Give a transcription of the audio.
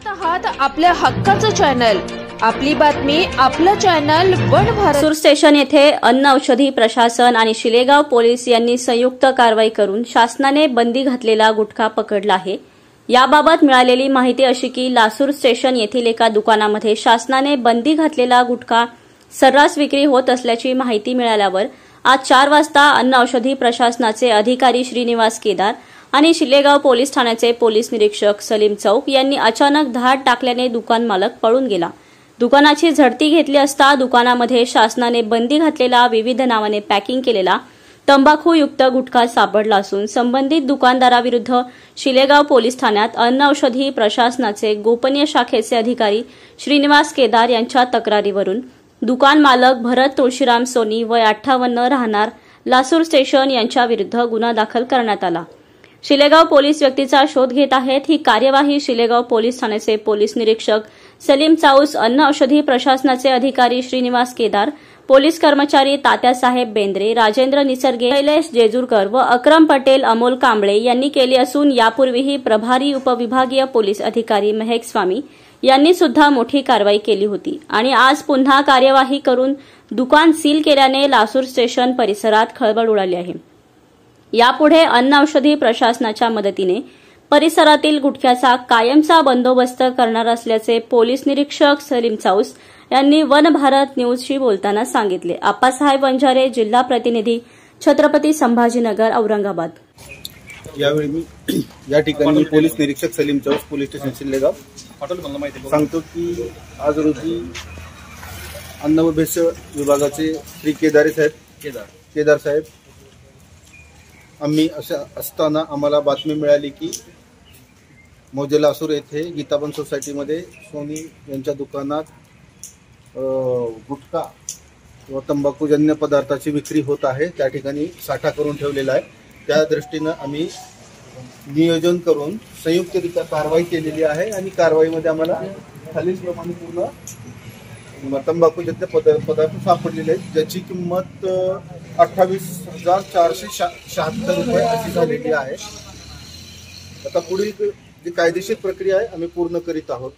पाहत आहात आपल्या हक्काचं चॅनल, आपली बातमी, आपलं channel one Bharat. Lasur station येथे अन्न औषधी प्रशासन आणि शिलेगाव पोलीस यांनी संयुक्त कारवाई करून शासनाने बंदी घातलेला गुटखा पकडला आहे। याबाबत मिळालेली माहिती अशी की लासूर स्टेशन येथील एका दुकानामध्ये शासनाने बंदी घातलेला गुटखा सर्रास विक्री होत असल्याची माहिती मिळाल्यावर आज 4 वाजता अन्न औषधी प्रशासनाचे अधिकारी श्रीनिवास केदार आणि शिलेगाव पोलीस ठाण्याचे पोलीस निरीक्षक सलीम चौक यांनी अचानक धाड टाकल्याने दुकान मालक पळून गेला। दुकानाची झडती घेतली असता दुकानामध्ये शासनाने बंदी घातलेला विविध नावाने पॅकिंग केलेला तंबाखूयुक्त गुटखा सापडला असून संबंधित दुकानदाराविरुद्ध शिलेगाव पोलीस ठाण्यात अन्न औषधी प्रशासनाचे गोपनीय शाखेचे अधिकारी श्रीनिवास केदार यांच्या तक्रारीवरून दुकान मालक भरत तुळशीराम सोनी वय 58 राहणार लासूर स्टेशन यांच्या विरुद्ध गुन्हा दाखल करण्यात आला। शिलेगाव पोलीस व्यक्तीचा शोध घेत आहेत। ही कार्यवाही शिलेगाव पोलीस ठाण्याचे पोलीस निरीक्षक सलीम चाऊस, अन्न औषधी प्रशासनाचे अधिकारी श्रीनिवास केदार, पोलीस कर्मचारी तात्यासाहेब बेंद्रे, राजेंद्र निसर्गे, शैलेश जेजूरकर व अक्रम पटेल, अमोल कांबळे यांनी केली असून यापूर्वीही प्रभारी उपविभागीय पोलीस अधिकारी महक स्वामी यांनी सुद्धा मोठी कारवाई केली होती आणि आज पुन्हा कार्यवाही करून दुकान सील केल्याने लासूर स्टेशन परिसरात खळबळ उडाली आहे। यापुढे अन्न औषधी प्रशासनाच्या मदतीने परिसरातील गुटख्याचा कायमचा बंदोबस्त करणार असल्याचे पोलीस निरीक्षक सलीम चाऊस यांनी वन भारत न्यूजशी बोलताना सांगितले। आप्पासाहेब वंजारे, जिल्हा प्रतिनिधी, छत्रपती संभाजीनगर, औरंगाबाद। यावेळी मी या ठिकाणी पोलीस निरीक्षक सलीम चाऊस, पोलीस स्टेशन शिलेगाव सांगतो की आज रोजी अन्न व भेसळ विभागाचे श्री केदार साहेब आम्ही असताना आम्हाला बातमी मिळाली की मौजे लासूर येथे गीताबन सोसायटीमध्ये सोनी यांच्या दुकानात गुटखा व तंबाखूजन्य पदार्थाची विक्री होत आहे। त्या ठिकाणी साठा करून ठेवलेला आहे। त्या दृष्टीनं आम्ही नियोजन करून संयुक्तरित्या कारवाई केलेली आहे आणि कारवाईमध्ये आम्हाला खालीलप्रमाणे पूर्ण तंबाखूजन्य पदार्थ सापडलेले आहेत, ज्याची किंमत 28,476 रुपये अशी झालेली आहे। आता पुढील जी कायदेशीर प्रक्रिया आहे आम्ही पूर्ण करीत आहोत।